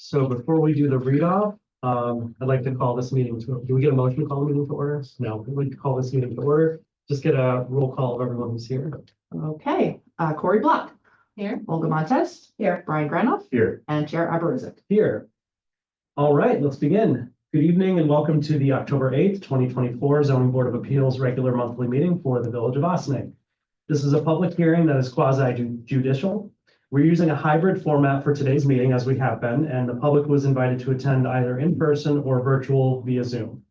So before we do the read off, I'd like to call this meeting to, do we get a motion to call the meeting to order? No, we'd like to call this meeting to order. Just get a roll call of everyone who's here. Okay, Corey Block. Here. Olga Montez. Here. Brian Granoff. Here. And Chair Aberizik. Here. All right, let's begin. Good evening and welcome to the October 8th, 2024 Zoning Board of Appeals regular monthly meeting for the Village of Ossining. This is a public hearing that is quasi-judicial. We're using a hybrid format for today's meeting as we have been, and the public was invited to attend either in person or virtual via Zoom.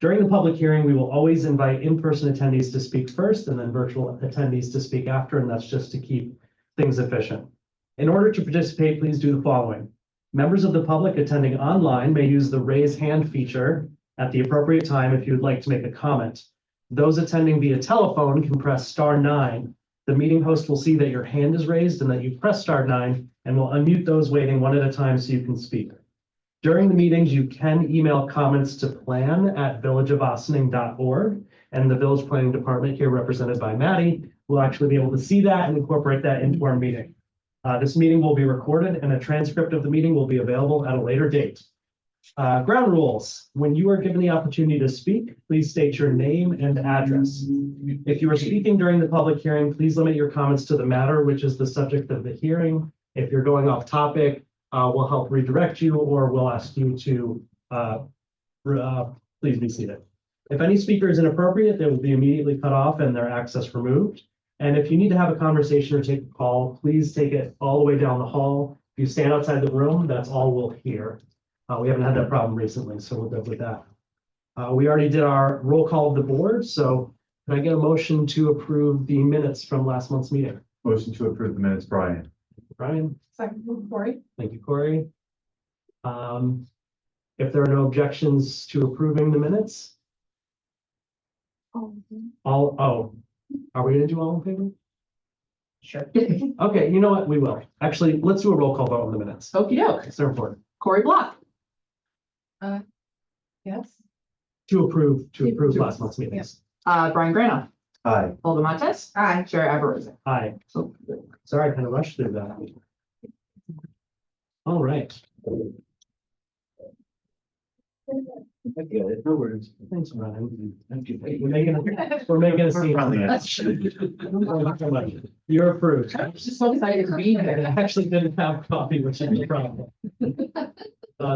During the public hearing, we will always invite in-person attendees to speak first and then virtual attendees to speak after, and that's just to keep things efficient. In order to participate, please do the following. Members of the public attending online may use the raise hand feature at the appropriate time if you would like to make a comment. Those attending via telephone can press *9. The meeting host will see that your hand is raised and that you press *9 and will unmute those waiting one at a time so you can speak. During the meetings, you can email comments to plan@villageofossining.org, and the Village Planning Department, here represented by Maddie, will actually be able to see that and incorporate that into our meeting. This meeting will be recorded and a transcript of the meeting will be available at a later date. Ground rules. When you are given the opportunity to speak, please state your name and address. If you are speaking during the public hearing, please limit your comments to the matter, which is the subject of the hearing. If you're going off topic, we'll help redirect you or we'll ask you to please be seated. If any speaker is inappropriate, they will be immediately cut off and their access removed. And if you need to have a conversation or take a call, please take it all the way down the hall. If you stand outside the room, that's all we'll hear. We haven't had that problem recently, so we're good with that. We already did our roll call of the board, so can I get a motion to approve the minutes from last month's meeting? Motion to approve the minutes, Brian. Brian, Second, Corey. thank you, Corey. If there are no objections to approving the minutes, are we gonna do all in favor? Sure. Okay, you know what? We will. Actually, let's do a roll call vote on the minutes. Okey doke. They're important. Corey Block. Yes. To approve last month's meetings. Brian Granoff. Aye. Olga Montez. Aye. Chair Aberizik. Aye. Sorry, I kind of rushed through that. All right. No worries. Thanks, Ryan. We're making a scene. You're approved. I'm just so excited to be I here. actually didn't have coffee, which is the problem.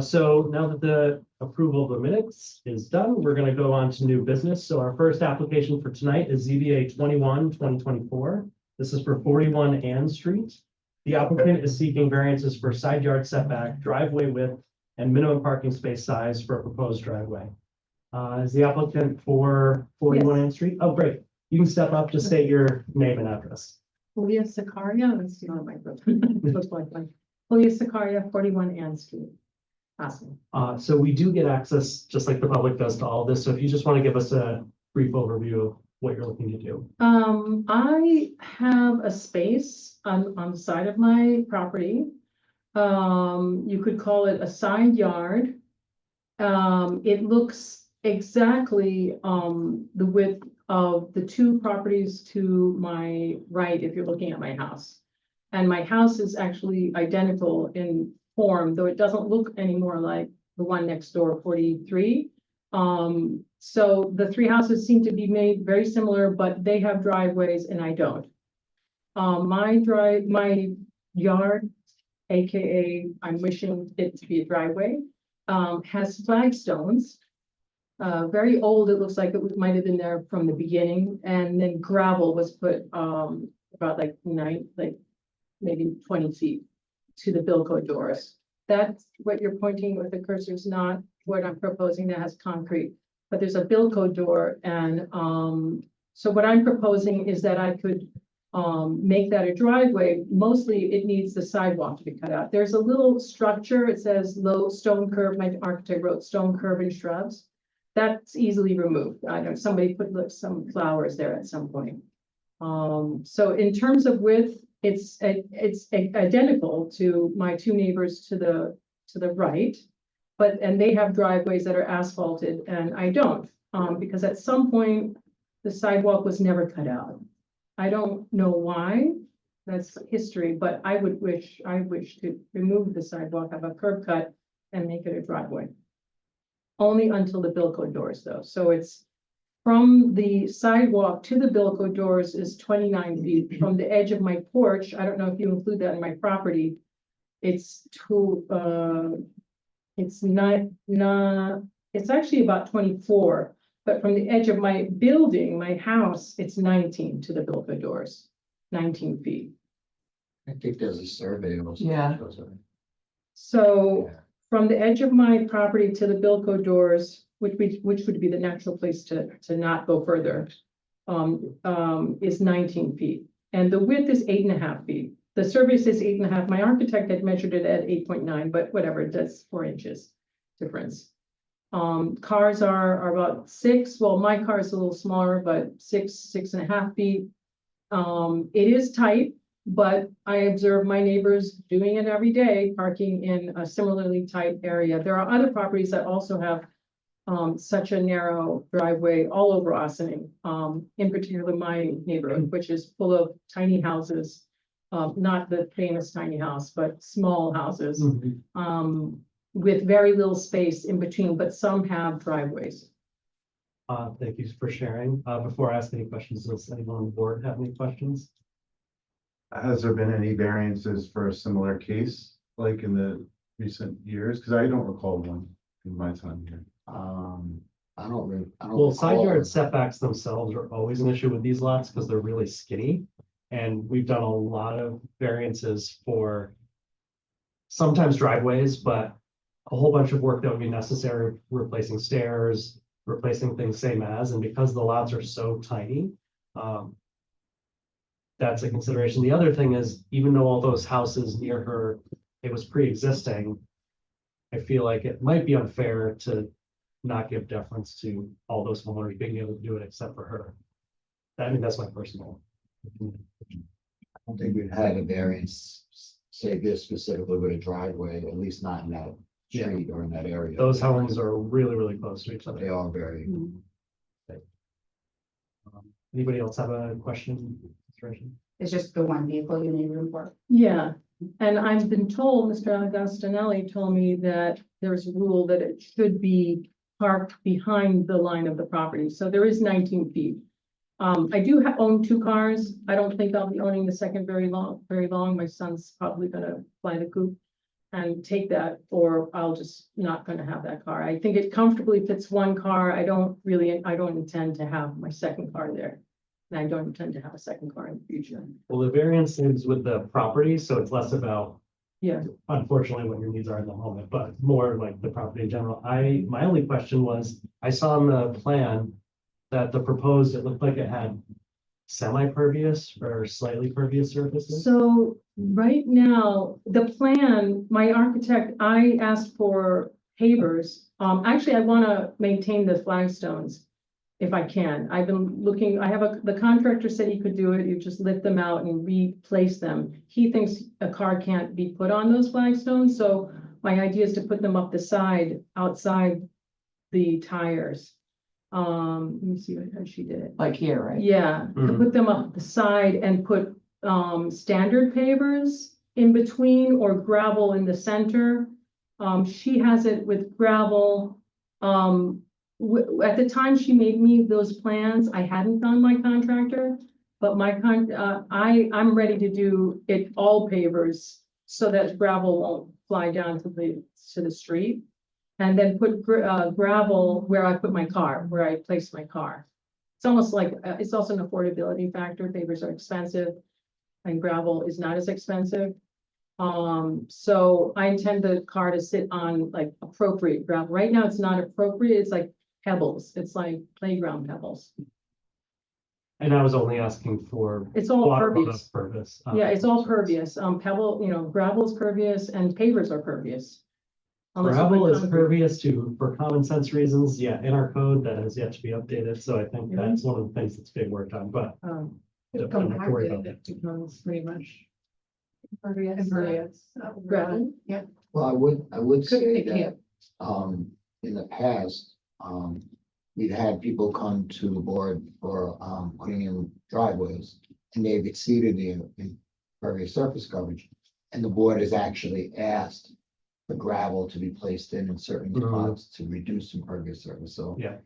So now that the approval of the minutes is done, we're going to go on to new business. So our first application for tonight is ZBA 21-2024. This is for 41 Ann Street. The applicant is seeking variances for side yard setback, driveway width, and minimum parking space size for a proposed driveway. Is the applicant for 41 Ann Street? Oh, great. You can step up, just state your name and address. Julia Sicaria, let's see on my looks like one. Julia Sicaria, 41 Ann Street. Awesome. So we do get access, just like the public does, to all this. So if you just want to give us a brief overview of what you're looking to do. I have a space on the side of my property. You could call it a side yard. It looks exactly the width of the two properties to my right if you're looking at my house. And my house is actually identical in form, though it doesn't look any more like the one next door, 43. So the three houses seem to be made very similar, but they have driveways and I don't. My yard, AKA I'm wishing it to be a driveway, has flagstones. Very old, it looks like it might have been there from the beginning, and then gravel was put about like maybe 20 feet to the Bilco doors. That's what you're pointing with the cursor is not what I'm proposing that has concrete, but there's a Bilco door, and so what I'm proposing is that I could make that a driveway. Mostly it needs the sidewalk to be cut out. There's a little structure, it says low stone curb, my architect wrote stone curb and shrubs. That's easily removed. I know somebody put some flowers there at some point. So in terms of width, it's identical to my two neighbors to the right, and they have driveways that are asphalted and I don't, because at some point the sidewalk was never cut out. I don't know why. That's history, but I wish to remove the sidewalk, have a curb cut, and make it a driveway. Only until the Bilco doors though, so it's from the sidewalk to the Bilco doors is 29 feet. From the edge of my porch, I don't know if you include that in my property. It's it's it's actually about 24, but from the edge of my building, my house, it's 19 to the Bilco doors, 19 feet. I think there's a survey also. Yeah. So Yeah. from the edge of my property to the Bilco doors, which would be the natural place to not go further, is 19 feet. And the width is 8.5 feet. The survey says 8.5. My architect had measured it at 8.9, but whatever, that's 4 inches difference. Cars are about 6. Well, my car is a little smaller, but 6.5 feet. It is tight, but I observe my neighbors doing it every day, parking in a similarly tight area. There are other properties that also have such a narrow driveway all over Ossining, in particular my neighborhood, which is full of tiny houses. Not the famous tiny house, but small houses, with very little space in between, but some have driveways. Thank you for sharing. Before I ask any questions, does anyone on the board have any questions? Has there been any variances for a similar case, like in the recent years? Because I don't recall one in my time here. I don't Well, side recall. yard setbacks themselves are always an issue with these lots because they're really skinny. And we've done a lot of variances for sometimes driveways, but a whole bunch of work that would be necessary, replacing stairs, replacing things same as, and because the lots are so tiny, that's a consideration. The other thing is, even though all those houses near her, it was pre-existing, I feel like it might be unfair to not give deference to all those homeowners being able to do it except for her. I mean, that's my personal opinion. I don't think we've had a variance, say this specifically with a driveway, at least not in that Yeah. street or in that area. Those homes are really, really close to each They other. are very. Anybody else have a question? Consideration? It's just the one vehicle you need room for. Yeah, and I've been told, Mr. Agostinelli told me that there's a rule that it should be parked behind the line of the property, so there is 19 feet. I do own 2 cars. I don't think I'll be owning the second very long. My son's probably gonna fly the coop and take that, or I'll just not gonna have that car. I think it comfortably fits 1 car. I don't intend to have my second car there. And I don't intend to have a second car in the future. Well, the variance is with the property, so it's less about, Yeah, unfortunately, what your needs are in the moment, but more like the property in general. My only question was, I saw on the plan that the proposed, it looked like it had semi-pervious or slightly pervious surfaces. so right now, the plan, my architect, I asked for pavers. Actually, I wanna maintain the flagstones if I can. I've been looking, the contractor said he could do it. You just lift them out and replace them. He thinks a car can't be put on those flagstones, so my idea is to put them up the side, outside the tires. Let me see how she did it. Like here, right? Yeah, to Mhm. put them up the side and put standard pavers in between or gravel in the center. She has it with gravel. At the time she made me those plans, I hadn't found my contractor, but I'm ready to do it all pavers so that gravel won't fly down to the street. And then put gravel where I put my car, where I place my car. It's almost like, it's also an affordability factor. Pavers are expensive and gravel is not as expensive. So I intend the car to sit on like appropriate gravel. Right now, it's not appropriate. It's like pebbles. It's like playground pebbles. And I was only asking for It's all waterproof pervious. purpose. Yeah, it's all pervious. Pebble, gravel is pervious and pavers are pervious. Unless you put Gravel is concrete. pervious for common sense reasons, yeah, in our code that has yet to be updated, so I think that's one of the things that's being worked on, but. It's don't have to worry about compacted, it becomes pretty much. Impervious. Gravel. Yeah. Well, I would say It that, can't. in the past, we've had people come to the board for, putting in driveways. And they've exceeded the impervious surface coverage, and the board has actually asked the gravel to be placed in certain Mhm. spots to reduce impervious surface, so. Yeah.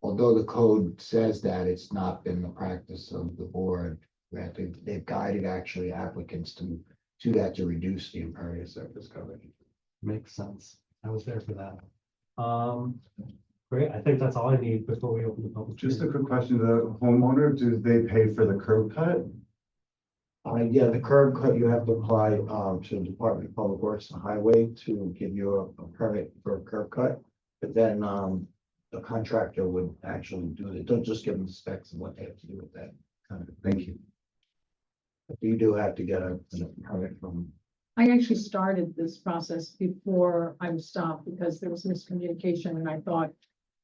Although the code says that, it's not been the practice of the board, that they've guided actually applicants to that to reduce the impervious surface coverage. Makes sense. I was there for that. Great. I think that's all I need before we open the public. Just a hearing. quick question, the homeowner, do they pay for the curb cut? Yeah, the curb cut, you have to apply, to the Department of Public Works and Highway to give you a permit for a curb cut. But then, the contractor would actually do it. Don't just give them specs of what they have to do with that. Thank you. But you do have to get a permit from. I actually started this process before I was stopped because there was miscommunication and I thought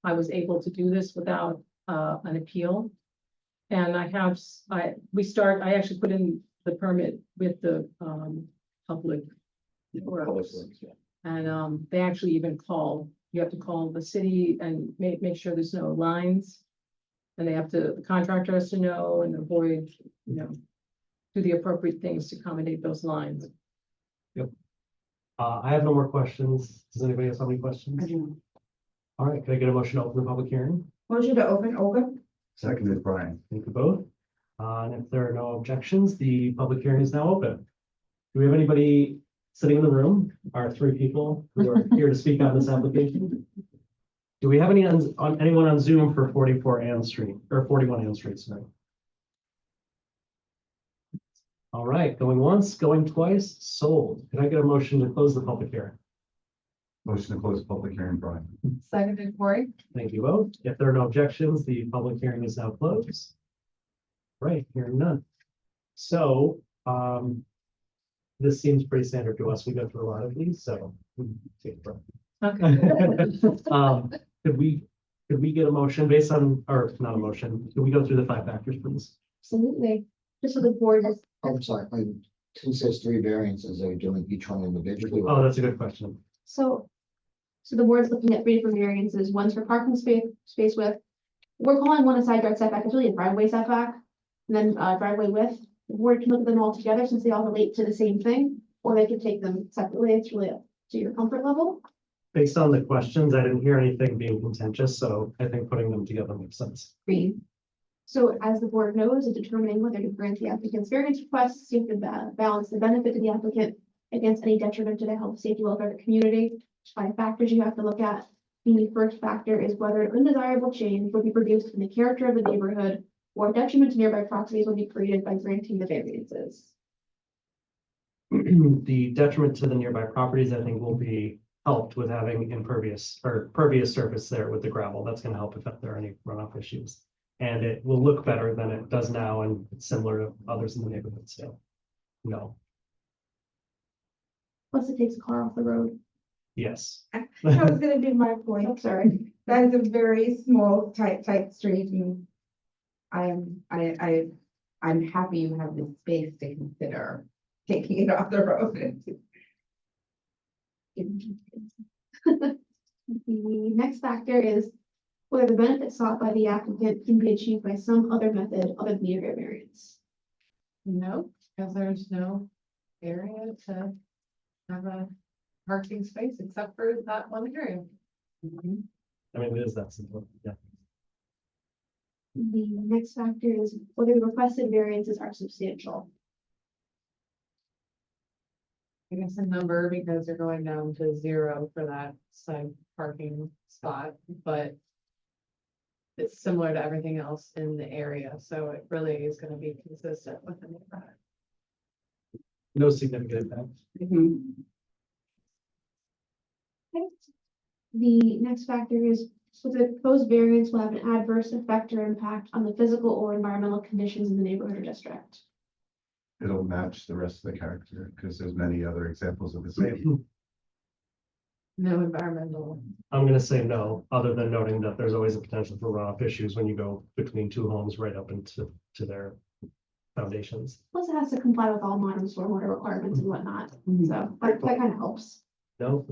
I was able to do this without an appeal. And I actually put in the permit with the public works. And they actually even you have to call the city and make sure there's no lines. And the contractor has to know and avoid, do the appropriate things to accommodate those lines. I have no more questions. Does anybody else have any questions? All right, can I get a motion to open the public hearing? Motion to open, Olga? Seconded, Brian. Thank you both. And if there are no objections, the public hearing is now open. Do we have anybody sitting in the room? Our three people who are here to speak on this application? Do we have anyone on Zoom for 44 Ann Street or 41 Ann Street, sorry? All right, going once, going twice, sold. Can I get a motion to close the public hearing? Motion to close the public hearing, Brian. Seconded, Cory? Thank you both. If there are no objections, the public hearing is now closed. Right, hearing none. So, this seems pretty standard to us. We go through a lot of these, so. we can take a breath. Okay. Could we get a motion based on, or not a motion, could we go through the 5 factors, please? Absolutely. Just so the board is, I'm sorry, since there's 3 variances, are we doing each one individually? Oh, that's a good question. so the board's looking at 3 different variances. One's for parking space width. We're calling one a side yard setback. It's really a driveway setback. And then driveway width. The board can look at them all together since they all relate to the same thing, or they can take them separately. It's really up to your comfort level. Based on the questions, I didn't hear anything being contentious, so I think putting them together makes sense. Green. So as the board knows, in determining whether to grant the applicant's variance requests, you have to balance the benefit to the applicant against any detriment to the health, safety, welfare of the community. 5 factors you have to look at. The first factor is whether an undesirable change would be produced in the character of the neighborhood or detriment to nearby properties would be created by granting the variances. The detriment to the nearby properties, I think, will be helped with having impervious or pervious surface there with the gravel. That's going to help if there are any runoff issues. And it will look better than it does now, and it's similar to others in the neighborhood. So, no, Plus it takes a car off the road. yes. I was gonna do my I'm point. sorry. That is a very small, tight street and I'm happy you have the space to consider taking it off the road. The next factor is whether the benefit sought by the applicant can be achieved by some other method other than the area variance. No, because there's no area to have a parking space except for that one area. I mean, it is that simple. Yeah. The next factor is whether the requested variances are substantial. I guess a number because they're going down to 0 for that side parking spot, but it's similar to everything else in the area, so it really is gonna be consistent with the neighborhood. No significant impact. The next factor is whether the proposed variance will have an adverse effect or impact on the physical or environmental conditions in the neighborhood or district. It'll match the rest of the character because there's many other examples of the same. No environmental. I'm going to say no, other than noting that there's always a potential for runoff issues when you go between 2 homes right up into their foundations. Plus it has to comply with all modern stormwater requirements and whatnot, so that kind of helps. No,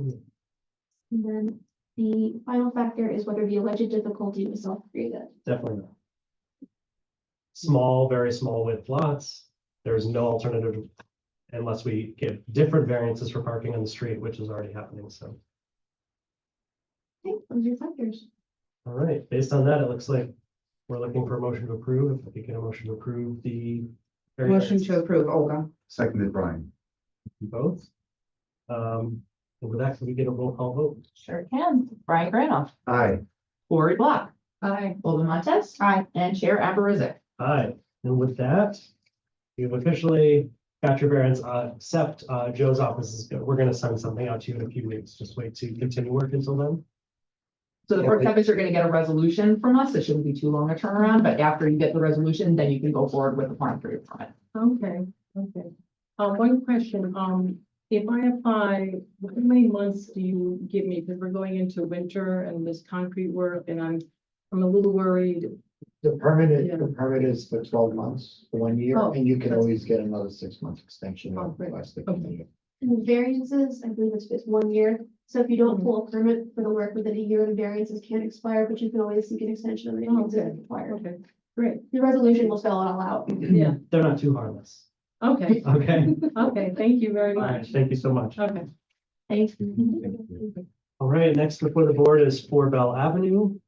And then the final factor is whether the alleged difficulty was self-created. definitely not. Small, very small width lots. There's no alternative unless we give different variances for parking on the street, which is already happening, so. Okay, those are your factors. All right, based on that, it looks like we're looking for a motion to approve. If I could get a motion to approve the. Motion to approve, Olga. Seconded, Brian. Both. And with that, can we get a roll call vote? Sure can. Brian Granoff, Aye. Lori Block, Aye. Olga Montez. Aye. And Chair Aberrizek. Aye, and with that, you've officially got your variance, except, Joe's office is good. We're gonna send something out to you in a few weeks. Just wait to continue work until then. So the first step is you're gonna get a resolution from us. It shouldn't be too long a turnaround, but after you get the resolution, then you can go forward with applying for your permit. Okay, okay. One question, if I apply, how many months do you give me? Because we're going into winter and this concrete work and I'm a little worried. The permit, Yeah. the permit is for 12 months, for 1 year, Oh, and you can that's- always get another 6-month extension. Oh, great. That's the Okay. community. And variances, I believe it's just 1 year. So if you don't pull a permit for the work within a year, the variances can expire, but you can always seek an extension of the variances if required. Okay, great, The resolution will spell it all out. yeah, They're not too harmless. okay, Okay, okay, thank you very all right, much. thank you so much. Okay, Thanks. All right, next before the board is 4 Bell Avenue.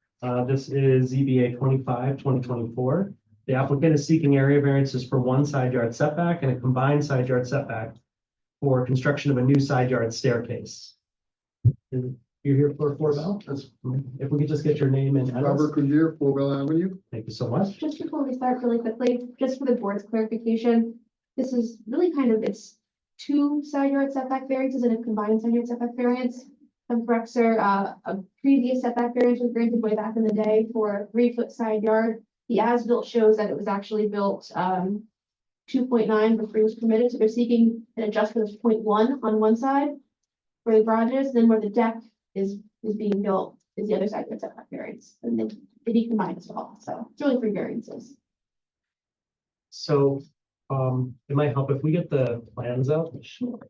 This is ZBA 25-2024. The applicant is seeking area variances for one side yard setback and a combined side yard setback for construction of a new side yard staircase. You're here for 4 Bell? If we could just get your name and address. Robert Courier, 4 Bell Avenue. Thank you so much. Just before we start really quickly, just for the board's clarification, this is really kind of, it's 2 side yard setback variances and a combined side yard setback variance. I'm correct, sir, a previous setback variance was granted way back in the day for a 3-foot side yard. The as-built shows that it was actually built 2.9 before it was permitted, so they're seeking an adjustment of 0.1 on one side for the garages, then where the deck is being built is the other side yard setback variance, and then they be combined as well, so it's really 3 variances. So, it might help if we get the plans out. Sure.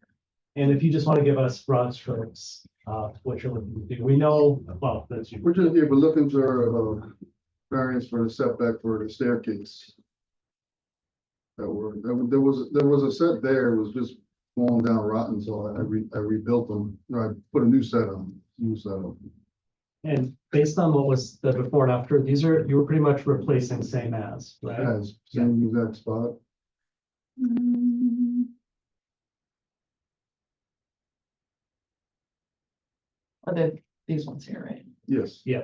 And if you just want to give us broad strokes, what you're looking to do. We know, well, that's you. We're just, yeah, we're looking for variance for the setback for the staircase. There was a set there, it was just falling down rotten, so I rebuilt them. I put a new set on. And based on what was the before and after, you were pretty much replacing same as, right? As same exact spot. Or these ones here, right? Yes. Yeah.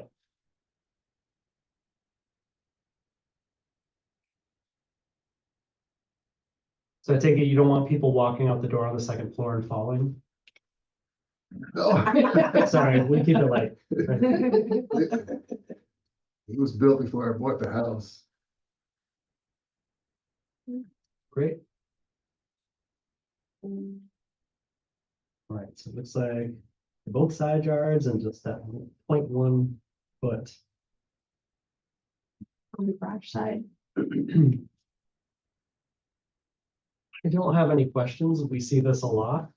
So I take it you don't want people walking out the door on the second floor and falling? No. Sorry, we keep it light. It was built before I bought the house. Great. All right, so it looks like both side yards and just that 0.1 foot. On the garage side. I don't have any questions. We see this a lot.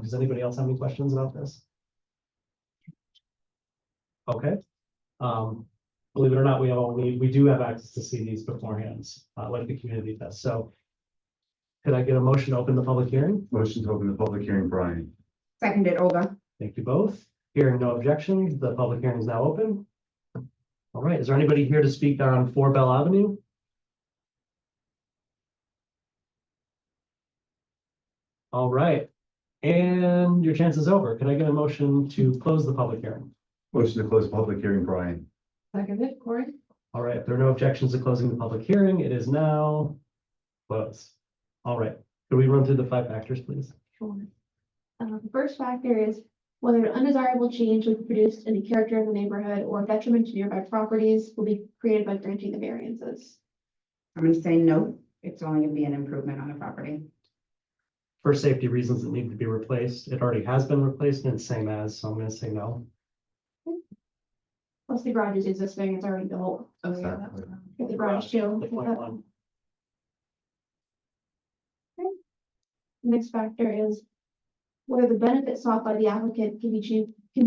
Does anybody else have any questions about this? Okay. Believe it or not, we do have access to see these beforehand, like the community does. So could I get a motion to open the public hearing? Motion to open the public hearing, Brian. Seconded, Olga. Thank you both. Hearing no objections, the public hearing is now open. All right, is there anybody here to speak on 4 Bell Avenue? All right, and your chance is over. Can I get a motion to close the public hearing? Motion to close the public hearing, Brian. Seconded, Corey? All right, if there are no objections to closing the public hearing, it is now closed. All right, could we run through the 5 factors, please? Sure. The first factor is whether an undesirable change will be produced in the character of the neighborhood or detriment to nearby properties will be created by granting the variances. I'm gonna say no, it's only gonna be an improvement on the property. For safety reasons, it needs to be replaced. It already has been replaced and it's same as, so I'm gonna say no. Plus the garage is existing, it's already built. Oh, yeah. Exactly. Get the garage too. The 0.1. Next factor is whether the benefit sought by the applicant can be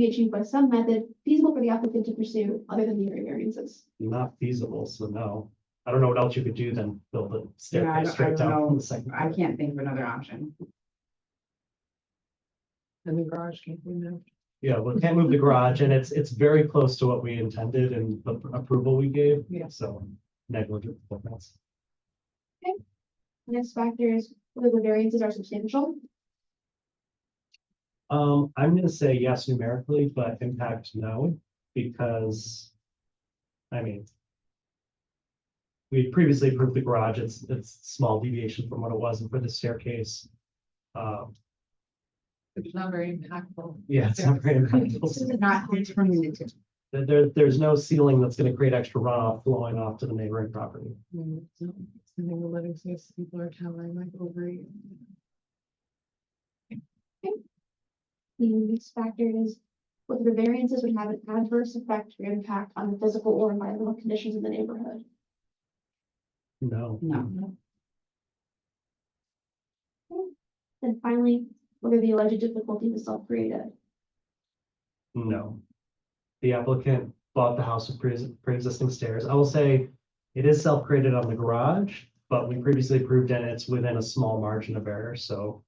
achieved by some method feasible for the applicant to pursue other than the area variances. Not feasible, so no. I don't know what else you could do than build a Yeah, I staircase straight don't down from know. the second. I can't think of another option. And the garage can't be moved. Yeah, we can't move the garage and it's very close to what we intended and the approval we gave. Yeah. So negligible. That's Next factor is whether the variances are substantial. I'm gonna say yes numerically, but impact no, because. I mean. We previously approved the garage, it's small deviation from what it was, and for the staircase. It's not very impactful. Yeah, it's not very impactful. Not determinative. There's no ceiling that's gonna create extra runoff flowing off to the neighboring property. Something the living space, people are telling like over. The next factor is whether the variances would have an adverse effect or impact on the physical or environmental conditions in the neighborhood. No. No. And finally, whether the alleged difficulty was self-created. No. The applicant bought the house with pre-existing stairs. I will say it is self-created on the garage, but we previously approved and it's within a small margin of error, so.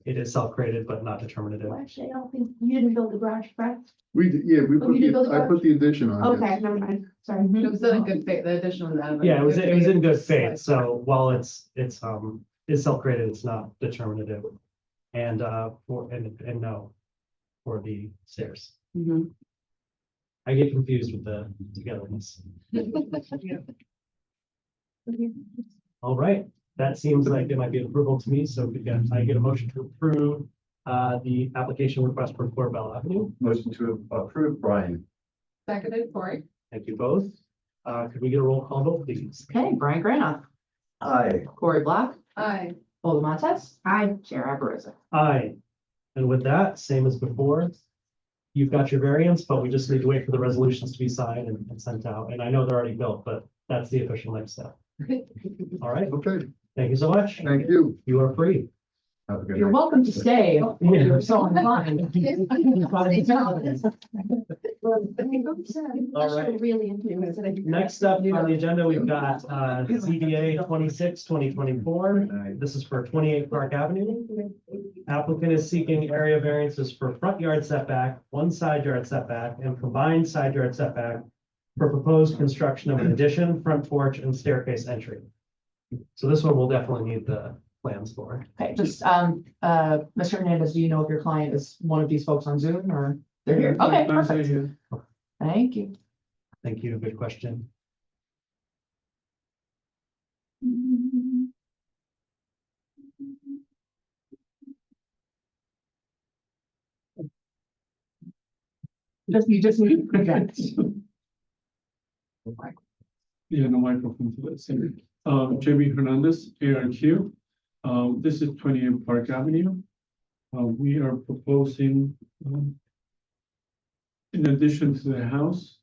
It is self-created, but not determinative. Well, actually, I don't think you didn't build the garage, correct? We, yeah, we Oh, you did build put the I put the addition on. Okay, yes. never mind, sorry. It was in a good faith, the addition was out of. Yeah, it was in good faith, Like, so while it's self-created, it's not determinative. And and no, for the stairs. Mhm. I get confused with the togetherness. All right, that seems like it might be an approval to me, so I get a motion to approve the application request for Corbell Avenue. Motion to approve, Brian. Seconded, Cory. Thank you both. Could we get a roll call vote, please? Okay, Brian Granoff, Aye. Corey Black, Aye. Paul Montez. Aye. Chair Aberrizza. Aye. And with that, same as before, you've got your variance, but we just need to wait for the resolutions to be signed and sent out. And I know they're already built, but that's the official next step. All right, Okay, thank you so much. thank you. You are free. Have a good You're night. welcome to stay if you're so inclined. All right. Really influence it. Next up on the agenda, we've got ZBA 26/2024. This is for 28 Park Avenue. Applicant is seeking area variances for front yard setback, one side yard setback, and combined side yard setback for proposed construction of an addition, front porch, and staircase entry. So this one will definitely need the plans for. Okay, just, Mr. Hernandez, do you know if your client is one of these folks on Zoom or they're here? Okay, perfect. Thank you. Thank you. Good question. You just need to project. Yeah, no microphone for that. Sorry. JB Hernandez, ARQ. This is 28 Park Avenue. We are proposing, in addition to the house,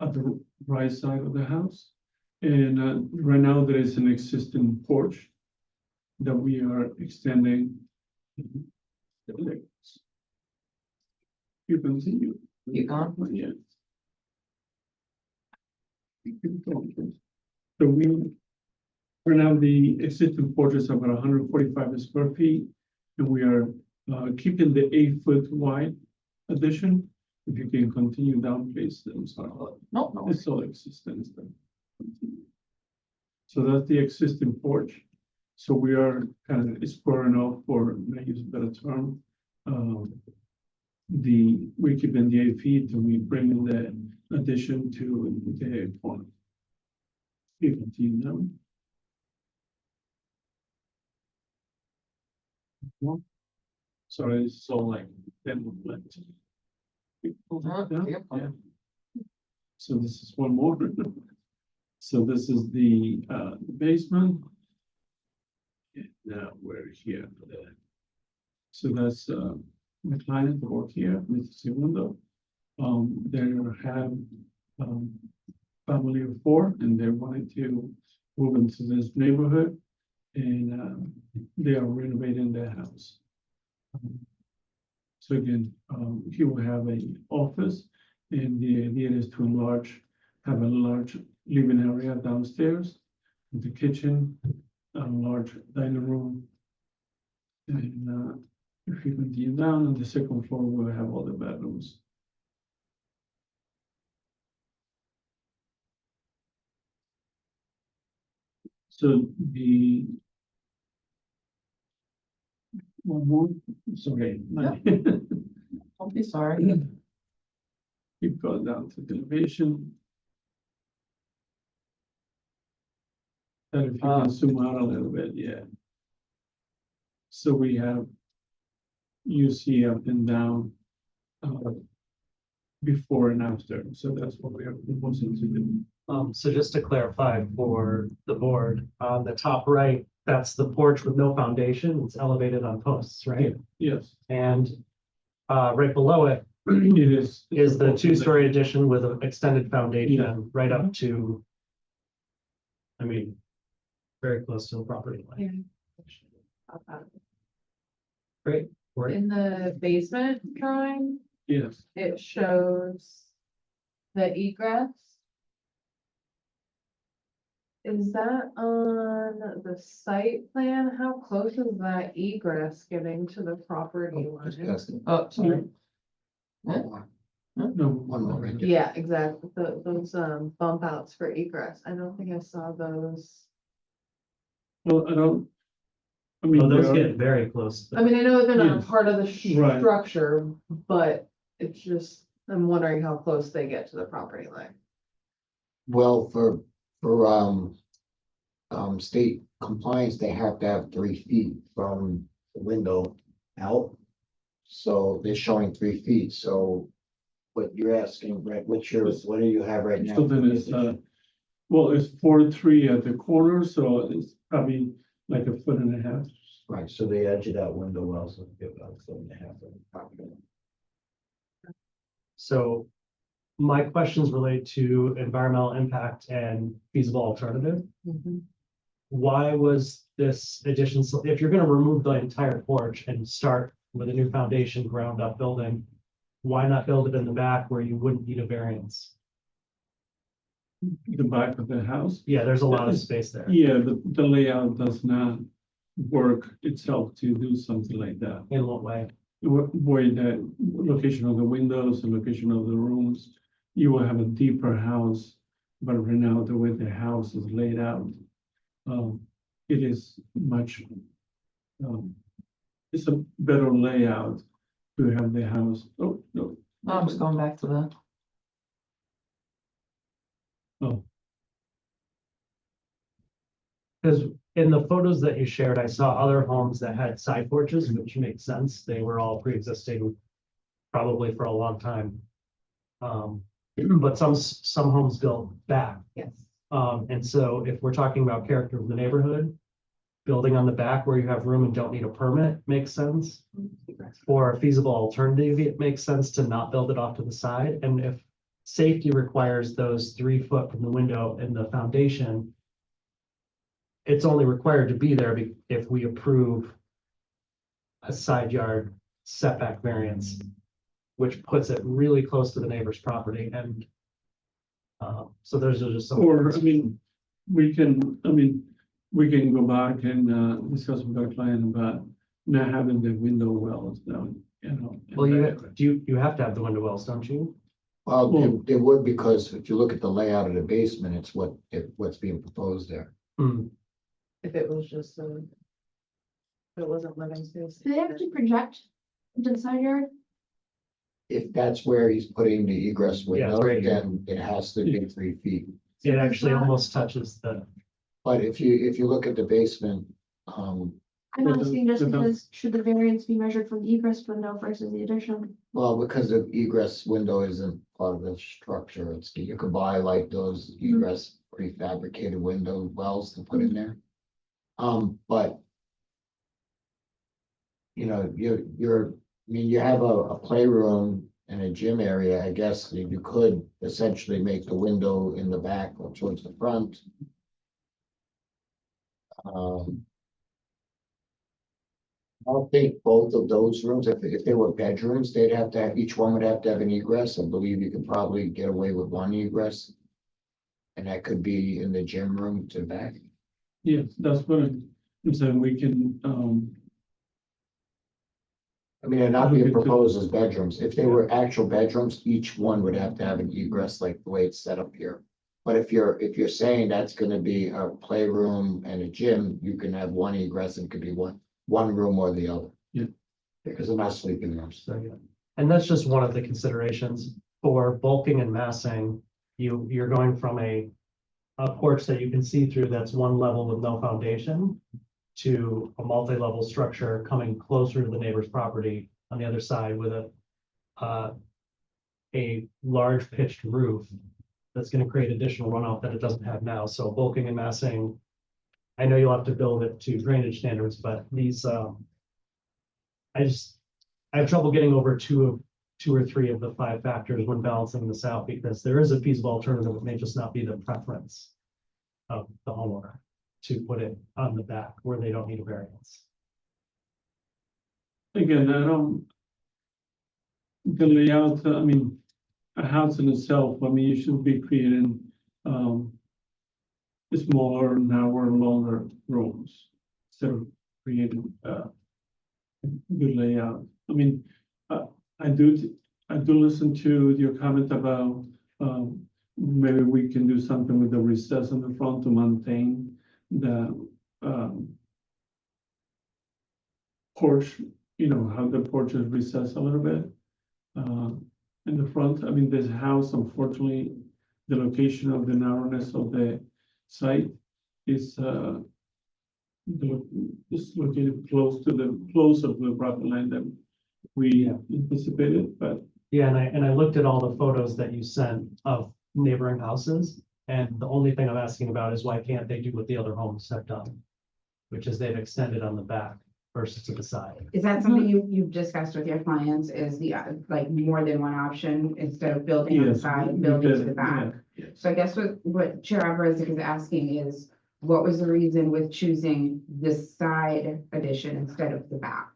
at the right side of the house. And right now there is an existing porch that we are extending. You continue. You gone? Yeah. So we, right now, the existing porch is about 145 square feet, and we are keeping the 8-foot wide addition. If you can continue down, please. I'm sorry. No. It's all existing. So that's the existing porch. So we are kind of squaring off, for maybe use a better term. We're keeping the 8 feet and we bring in the addition to the point. You continue now. Sorry, it's so like then went. Yeah. So this is one more. So this is the basement. Now we're here. So that's the client over here, Mr. Segundo. They have family of 4 and they wanted to move into this neighborhood and they are renovating their house. So again, he will have an office and the idea is to have a large living area downstairs, with the kitchen, a large dining room, And, if you continue down on the second floor, we'll have all the bedrooms. So the. One more, sorry. Don't be sorry. Keep going down to the elevation. And if you can zoom out a little bit, yeah. So we have. You see up and down. Before and after, so that's what we are proposing to do. So just to clarify for the board, on the top right, that's the porch with no foundation. It's elevated on posts, right? Yes, And right below it it is the two-story addition with an extended foundation right up to, I mean, very close to the property line. Great. Right. In the basement drawing, Yes, it shows the egress. Is that on the site plan? How close is that egress getting to the property line? Oh, sorry. no. One more right there. Yeah, exactly. Those bump outs for egress. I don't think I saw those. Well, I don't. I mean, Well, those there are- get very close. I mean, I know they're not Yes. part of the Right. structure, but it's just, I'm wondering how close they get to the property line. Well, for, state compliance, they have to have 3 feet from the window out. So they're showing 3 feet, so what you're asking, Brett, what do you have right now? So then it's, well, it's 4.3 at the corner, so it's probably like 1.5 feet. Right, so the edge of that window will also give about 1.5 of the property. So my questions relate to environmental impact and feasible alternative. Why was this addition, so if you're gonna remove the entire porch and start with a new foundation ground up building, why not build it in the back where you wouldn't need a variance? The back of the house. Yeah, there's a lot of space there. Yeah, the layout does not work itself to do something like that. In what way? Where the location of the windows, the location of the rooms, you will have a deeper house. But right now, the way the house is laid out, it is much, it's a better layout to have the house. Oh, no. I'm just going back to the. Oh, Because in the photos that you shared, I saw other homes that had side porches, which makes sense. They were all pre-existing probably for a long time. But some homes built back. Yes. And so if we're talking about character of the neighborhood, building on the back where you have room and don't need a permit makes sense. For a feasible alternative, it makes sense to not build it off to the side. And if safety requires those 3 foot from the window and the foundation, it's only required to be there if we approve a side yard setback variance, which puts it really close to the neighbor's property. And so those are just some. or, I mean, we can go back and discuss with our client about not having the window wells down, you know. Well, you have to have the window wells, don't you? Well, Well- they would, because if you look at the layout of the basement, it's what's being proposed there. Hmm. If it was just, if it wasn't living space. Do they actually project into the side yard? If that's where he's putting the egress window, right here. then it has to be 3 feet. It actually almost touches the, But if you look at the basement, I'm But asking just the- because should the variance be measured from the egress window versus the addition? well, because the egress window isn't part of the structure, you could buy like those egress prefabricated window wells to put in there. But you know, you have a playroom and a gym area, I guess you could essentially make the window in the back or towards the front. I don't think both of those rooms, if they were bedrooms, they'd have to have, each one would have to have an egress. I believe you could probably get away with one egress. And that could be in the gym room to the back. Yes, that's what I'm saying, we can, I mean, they're not being proposed as bedrooms. If they were actual bedrooms, each one would have to have an egress like the way it's set up here. But if you're saying that's gonna be a playroom and a gym, you can have one egress and it could be one room or the other. Yeah. Because they're not sleeping rooms. So, yeah. And that's just one of the considerations for bulking and massing. You're going from a porch that you can see through that's one level with no foundation to a multi-level structure coming closer to the neighbor's property on the other side with a large pitched roof that's gonna create additional runoff that it doesn't have now. So bulking and massing, I know you'll have to build it to drainage standards, but these, I have trouble getting over two or three of the 5 factors when balancing this out, because there is a feasible alternative. It may just not be the preference of the homeowner to put it on the back where they don't need a variance. Again, the layout, I mean, a house in itself, I mean, you should be creating, smaller, narrower, longer rooms. So creating, good layout. I mean, I do listen to your comment about, maybe we can do something with the recess in the front to maintain the, porch, how the porch is recessed a little bit. In the front, I mean, this house, unfortunately, the location of the narrowness of the site is, located closer to the property line than we anticipated, but Yeah, and I looked at all the photos that you sent of neighboring houses, and the only thing I'm asking about is why can't they do what the other homes have done? Which is they've extended on the back versus to the side. Is that something you've discussed with your clients, is the, like, more than one option, instead of building on the yes. side, building to the because- back? yeah, yes. So I guess what Chair Alvarez is asking is, what was the reason with choosing this side addition instead of the back?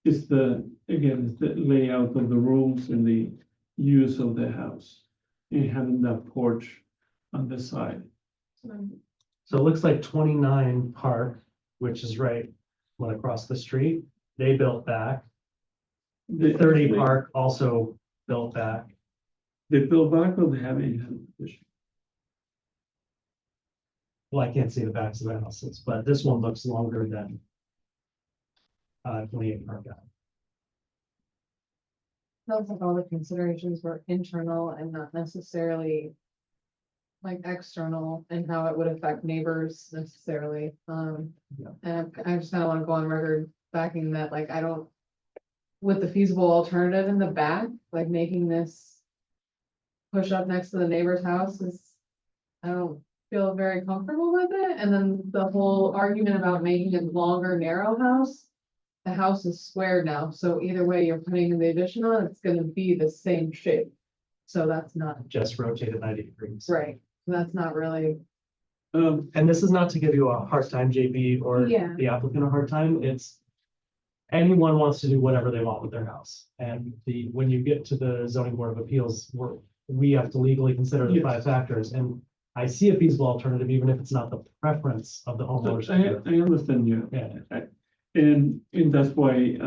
It's the layout of the rooms and the use of the house. And having that porch on the side. So it looks like 29 Park, which is right one across the street, they built back. The 30 Park also built back. They build back or they have a addition? Well, I can't see the backs of the houses, but this one looks longer than 28 Park Ave. Sounds like all the considerations were internal and not necessarily like external, and how it would affect neighbors necessarily. Yeah. And I just kind of want to go on record backing that, like, I don't, with the feasible alternative in the back, like making this push up next to the neighbor's house is, I don't feel very comfortable with it. And then the whole argument about making it longer, narrow house. The house is square now, so either way you're putting the addition on, it's gonna be the same shape. So that's not Just rotated 90 degrees. right, that's not really, And this is not to give you a hard time, JB, or Yeah. the applicant a hard time. It's anyone wants to do whatever they want with their house. And when you get to the zoning board of appeals, we have to legally consider the Yes. 5 factors. And I see a feasible alternative, even if it's not the preference of the homeowners. I understand you. Yeah. And that's why,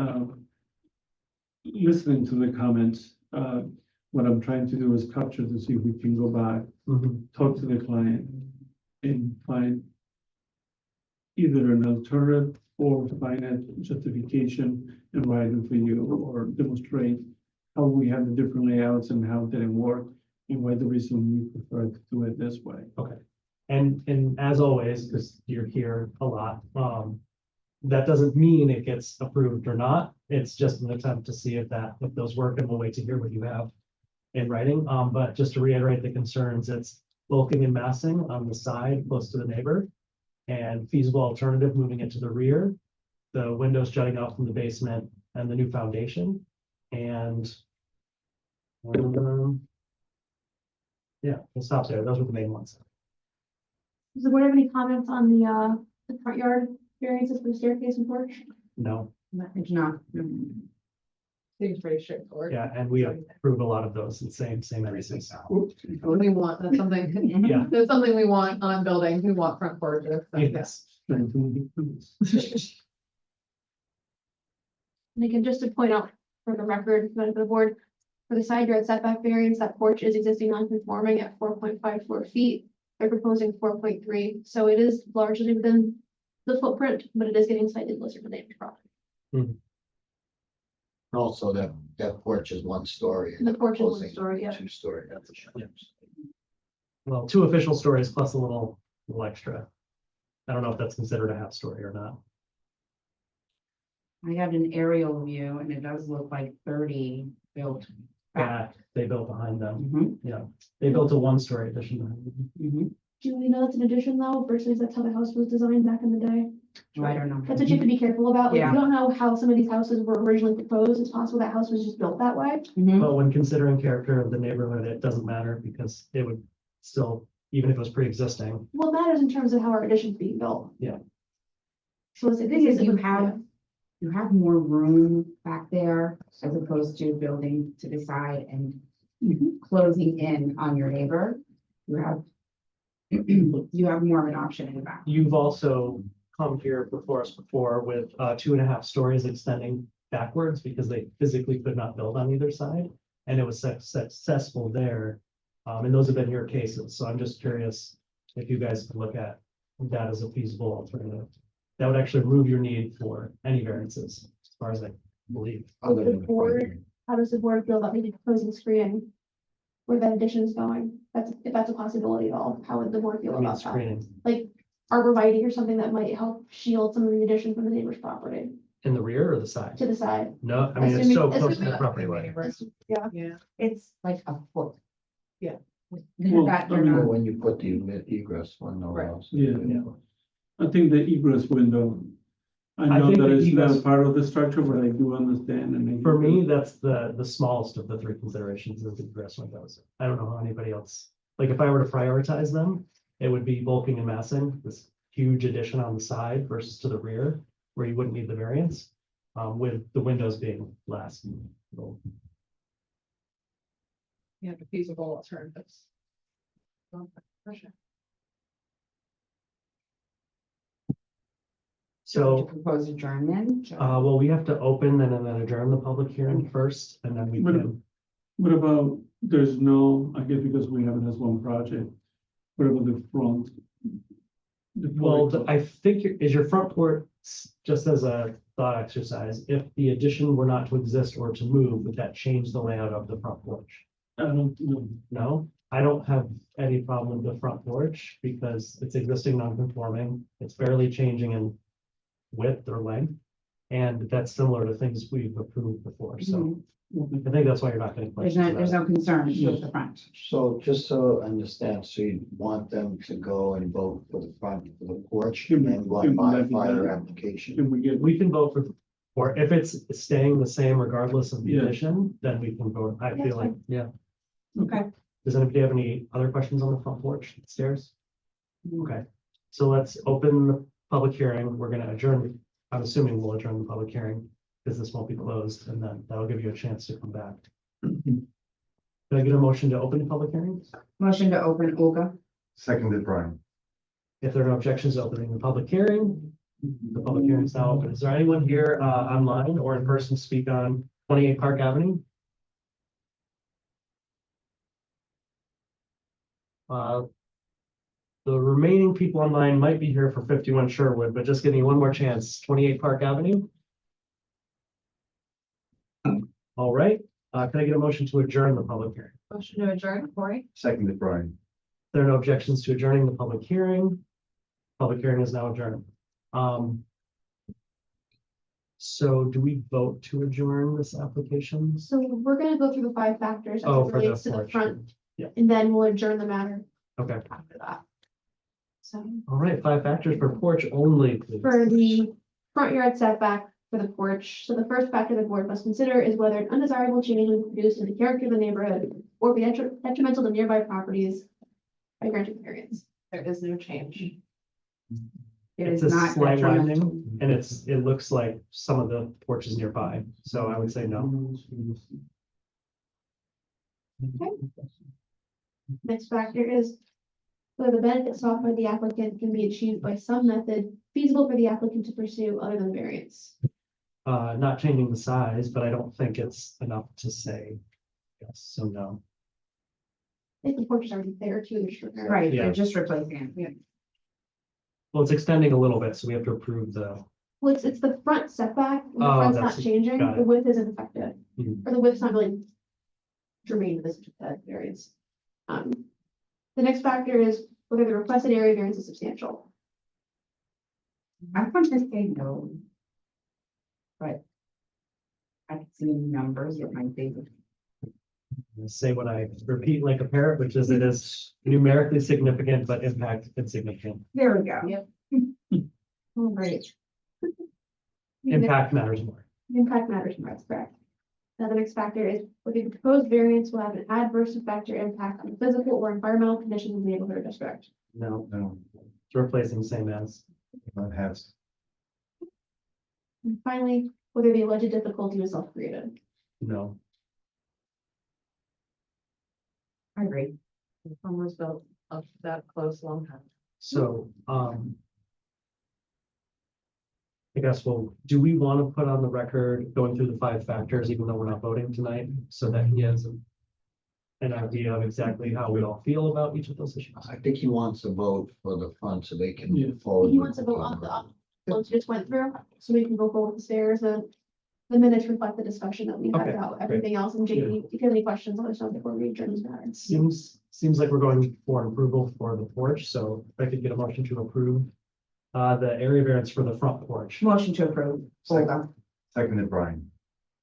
listening to the comments, what I'm trying to do is capture to see if we can go back, Mhm. talk to the client and find either an alternative or find a justification and write it for you or demonstrate how we have the different layouts and how it didn't work and why the reason we prefer to do it this way. And as always, because you're here a lot, that doesn't mean it gets approved or not. It's just an attempt to see if those work, and we'll wait to hear what you have in writing. But just to reiterate the concerns, it's bulking and massing on the side close to the neighbor, and feasible alternative moving it to the rear, the windows jutting out from the basement, and the new foundation. And yeah, we'll stop there. Those were the main ones. Does the board have any comments on the front yard variances for the staircase and porch? No, It's not. seems pretty straightforward. yeah, and we approve a lot of those, and same everything. We want, that's something, Yeah. that's something we want on building, we want front porches. So, Yes. Trying to make sense. And again, just to point out for the record, for the board, for the side yard setback variance, that porch is existing non-conforming at 4.54 feet. They're proposing 4.3, so it is largely within the footprint, but it is getting slightly closer to the neighbor's property. Also, that porch is 1 story. The porch is 1 proposing story, yeah. 2-story. Well, 2 official stories plus a little extra. I don't know if that's considered a half story or not. I got an aerial view and it does look like 30 built. Yeah, they built behind them. Mhm, Yeah, they built a 1-story addition behind them. mhm. Do we know that's an addition though, versus that's how the house was designed back in the day? I don't know. That's what you have to be careful about. Like, Yeah. you don't know how some of these houses were originally proposed. It's possible that house was just built that way. Mhm. But when considering character of the neighborhood, it doesn't matter because it would still, even if it was pre-existing. Well, it matters in terms of how our addition's being built. Yeah. So it's The thing is, you have more room back there as opposed to building to the side and closing in on your neighbor. You have, you have more of an option in the back. You've also come here before us before with 2.5 stories extending backwards because they physically could not build on either side. And it was successful there. And those have been your cases. So I'm just curious if you guys could look at that as a feasible alternative. That would actually remove your need for any variances, as far as I believe. Other The than the board- front yard. How does the board feel about maybe proposing screening? Where that addition is going? If that's a possibility at all, how would the board feel I mean, about that? screening Like arborvitae or something that might help shield some of the addition from the neighbor's property in the rear or the side? to the side. No, I mean, it's so Assuming- close to the assuming- property line. Yeah. Yeah. It's like a foot. Yeah. Well, That I you're mean, not- When you put the egress window. Right. also. Yeah. I think the egress window, I I know think that the it's not egress- part of the structure, but I do understand and. For me, that's the smallest of the 3 considerations is the egress windows. I don't know how anybody else, like if I were to prioritize them, it would be bulking and massing, this huge addition on the side versus to the rear, where you wouldn't need the variance, with the windows being last. Yeah, the feasible alternatives. So So, to propose adjournment. well, we have to open and then adjourn the public hearing first, and then we But- can, What about, there's no, I guess because we have it as one project, what about the front? The well, porch? I think, is your front porch, just as a thought exercise, if the addition were not to exist or to move, would that change the layout of the front porch? I don't know. No, I don't have any problem with the front porch because it's existing non-conforming. It's barely changing in width or length. And that's similar to things we've approved before. So I think that's why you're not getting There's questions. no, there's about no concern with the front. So just so I understand, so you want them to go and vote for the front, for the porch, Can we- and can we modify let their them- application? Can we it. get, We can vote or if it's staying the same regardless of the Yeah. addition, then we can vote. I feel like, yeah. Okay. Does anybody have any other questions on the front porch stairs? Okay, so let's open the public hearing. We're gonna adjourn. I'm assuming we'll adjourn the public hearing because this won't be closed and then that'll give you a chance to come back. Can I get a motion to open the public hearing? Motion to open Olga. Seconded, Brian. If there are no objections to opening the public hearing, the public hearing is now open. Is there anyone here online or in person to speak on 28 Park Avenue? The remaining people online might be here for 51 Sherwood, but just giving you one more chance, 28 Park Avenue. All right, can I get a motion to adjourn the public hearing? Motion to adjourn, Cory? Seconded, Brian. There are no objections to adjourning the public hearing. Public hearing is now adjourned. So do we vote to adjourn this application? So we're gonna go through the 5 factors as it Oh, for the relates to the porch. front. Yeah. And then we'll adjourn the matter Okay, after that. So all right, 5 factors for porch only, please. for the front yard setback for the porch, so the first factor the board must consider is whether an undesirable change will be produced in the character of the neighborhood or be detrimental to nearby properties by granting variance. There is no change. It It's is a not slight detrimental. widening, and it looks like some of the porches nearby, so I would say no. Next factor is whether the benefit sought by the applicant can be achieved by some method feasible for the applicant to pursue other than variance. not changing the size, but I don't think it's enough to say yes, so no. I think the porch is already there too, there's. Right, Yeah. they're just replacing it. Well, it's extending a little bit, so we have to approve the, Well, it's the front setback, and the Oh, front's not that's- changing, got the it. width isn't affected, Mhm. or the width's not really germane to this variance. The next factor is whether the requested area variance is substantial. I'm going to say no. But I can see numbers that might be. say what I repeat like a parrot, which is it is numerically significant, but impact insignificant. There we go. Yep. All right. Impact matters more. Impact matters more, that's correct. Now, the next factor is whether the proposed variance will have an adverse effect or impact on the physical or environmental conditions in the neighborhood or district. No, No, it's replacing same as. that has, And finally, whether the alleged difficulty was self-created. No, I agree. The home was built up that close long time. so, I guess, well, do we want to put on the record going through the 5 factors, even though we're not voting tonight, so that he has an idea of exactly how we all feel about each of those issues? I think he wants to vote for the front so they can Yeah. move forward. He with wants to the vote on plan. the, once you just went through, so we can go forward with the stairs, the minutes reflect the discussion that we had Okay, about everything else, and JD, if you have any questions, let us know before we adjourn this matter. Seems like we're going for approval for the porch, so if I could get a motion to approve the area variance for the front porch. Motion to approve. Olga. seconded Brian.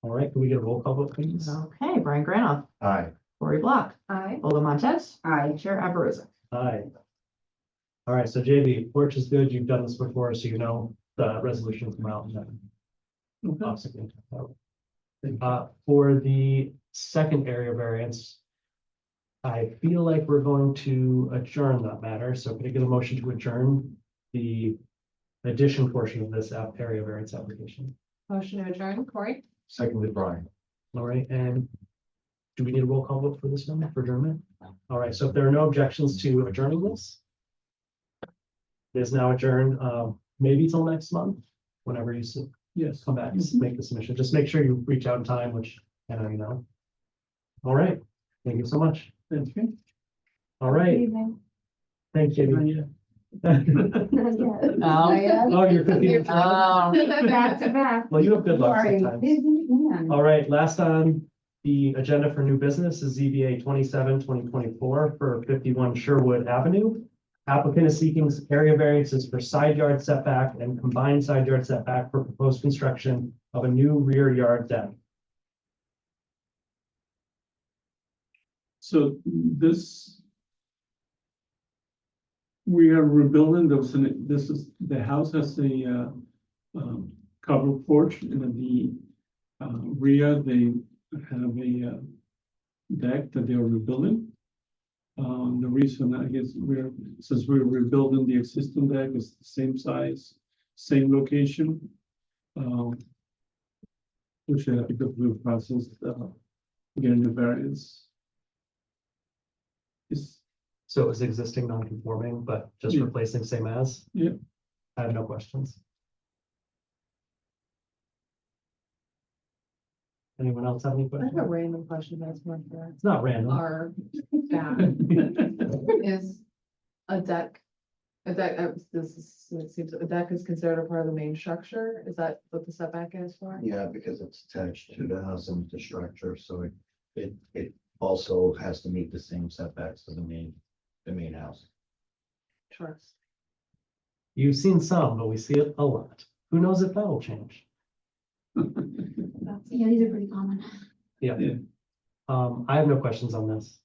All right, can we get a roll call vote, please? Okay, Brian Granoff, Aye. Lori Block, Aye. Olga Montez, Aye. Chair Aberuzza. Aye. All right, so JB, porch is good. You've done this before, so you know the resolution will come out and then Okay. obviously. Thank you. For the second area variance, I feel like we're going to adjourn that matter. So can I get a motion to adjourn the addition portion of this area variance application? Motion to adjourn, Corey? Seconded Brian. Lori, and do we need a roll call vote for this one, for adjournment? All right, so if there are no objections to adjourning this, it is now adjourned, maybe till next month, whenever you Yes. come back and make the submission. Just make sure you reach out in time, which I know you know. All right, thank you so much. Thank you. All right, thanks, Jamie. Yeah. Oh, you're 50. Back to back. Well, you have good luck Sorry. sometimes. Busy man. All right, last on the agenda for new business is ZBA 27-2024 for 51 Sherwood Avenue. Applicant is seeking area variances for side yard setback and combined side yard setback for proposed construction of a new rear yard deck. So this. We are rebuilding those, and this is, the house has a covered porch, and in the rear, they have a deck that they are rebuilding. The reason, I guess, since we're rebuilding the existing deck, is the same size, same location. Which because we've processed getting the variance. Is So it was existing non-conforming, but just Yeah. replacing same as? Yeah. I have no questions. Anyone else have any I have a questions? random question that's more for It's not random. our staff. Is a deck, it seems a deck is considered a part of the main structure. Is that what the setback is for? Yeah, because it's attached to the house and the structure, so it also has to meet the same setbacks as the main house. Sure. You've seen some, but we see it a lot. Who knows if that'll change? Yeah, these are pretty common. Yeah. Yeah. I have no questions on this.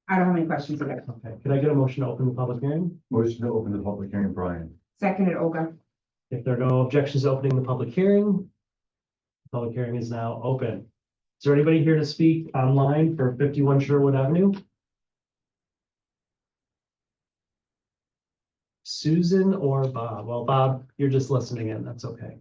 I don't have any questions either. Okay, could I get a motion to open the public hearing? Motion to open the public hearing, Brian. Seconded, Olga. If there are no objections to opening the public hearing, the public hearing is now open. Is there anybody here to speak online for 51 Sherwood Avenue? Susan or Bob? Well, Bob, you're just listening in. That's okay.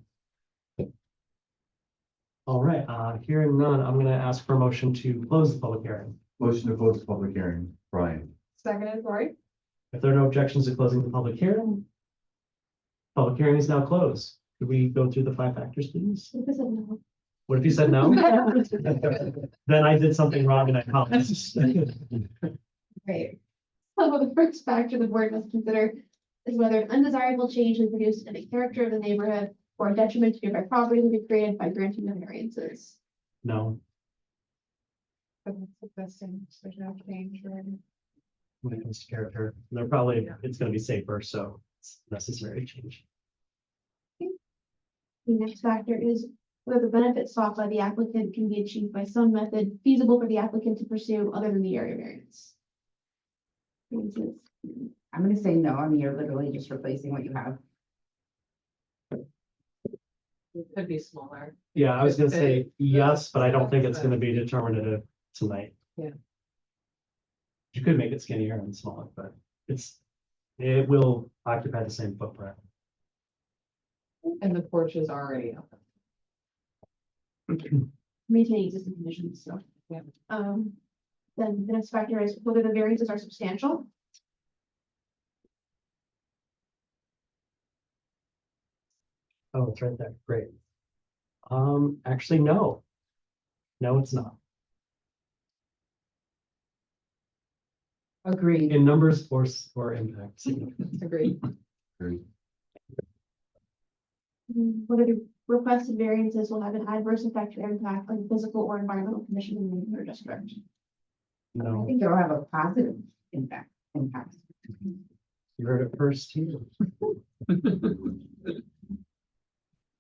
All right, hearing none, I'm gonna ask for a motion to close the public hearing. Motion to close the public hearing, Brian. Seconded, Corey? If there are no objections to closing the public hearing is now closed. Could we go through the 5 factors, please? If this is no. What if you said no? Then I did something wrong and I apologize. Great. So the first factor the board must consider is whether an undesirable change is produced in the character of the neighborhood or a detriment to nearby property will be created by granting the variances. No, But that's the best thing, so there's no change or. when it comes to character, they're probably, it's gonna be safer, so it's necessary change. The next factor is whether the benefit sought by the applicant can be achieved by some method feasible for the applicant to pursue other than the area variance. Variances. I'm gonna say no. I mean, you're literally just replacing what you have. It could be smaller. Yeah, I was gonna say yes, but I don't think it's gonna be determinative tonight. Yeah. You could make it skinnier and smaller, but it will occupy the same footprint. And the porch is already up. Maintaining existing conditions, so. Yeah. Then the next factor is whether the variances are substantial. Oh, it's right there, great. Actually, no. No, it's not. Agreed. In numbers or impact. Agreed. Whether the requested variances will have an adverse effect or impact on physical or environmental conditions in the neighborhood or district. I No, think it'll have a positive impact. you heard it first here.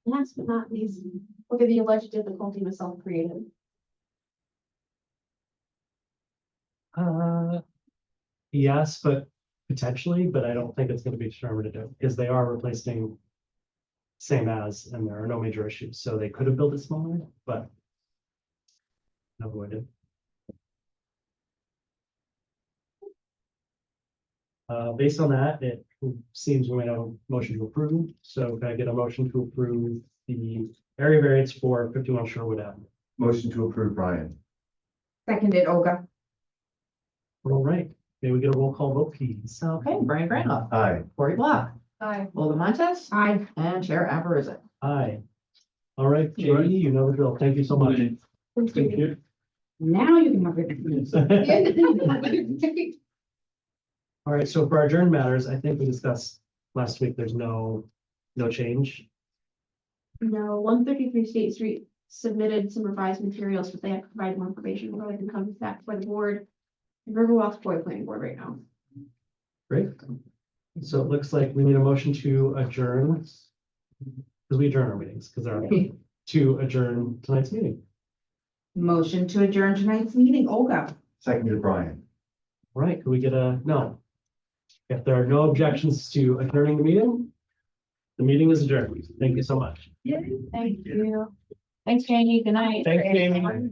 Last but not least, whether the alleged difficulty was self-created. Yes, but potentially, but I don't think it's gonna be determinative, because they are replacing same as, and there are no major issues, so they could have built it smaller, but avoided. Based on that, it seems we might have a motion to approve, so can I get a motion to approve the area variance for 51 Sherwood Avenue? Motion to approve, Brian. Seconded, Olga. All right, may we get a roll call vote, please? Okay, Brian Crandall, Aye. Cory Block, Aye. Olga Montes, Aye. and Chair Aberrizzo. Aye. All right, Jamie, you know the drill. Thank you so much. Thank you. Now you can have it. All right, so for our adjourned matters, I think we discussed last week, there's no change. No, 133 State Street submitted some revised materials, but they have to provide more information before they can come back for the board. Riverwalk's for the planning board right now. Great. So it looks like we need a motion to adjourn. Because we adjourn our meetings, because they're to adjourn tonight's meeting. Motion to adjourn tonight's meeting, Olga. Seconded, Brian. All right, could we get a no? If there are no objections to adjourning the meeting is adjourned. Thank you so much. Thank you. Thanks, Jamie. Good night. Thanks, Jamie.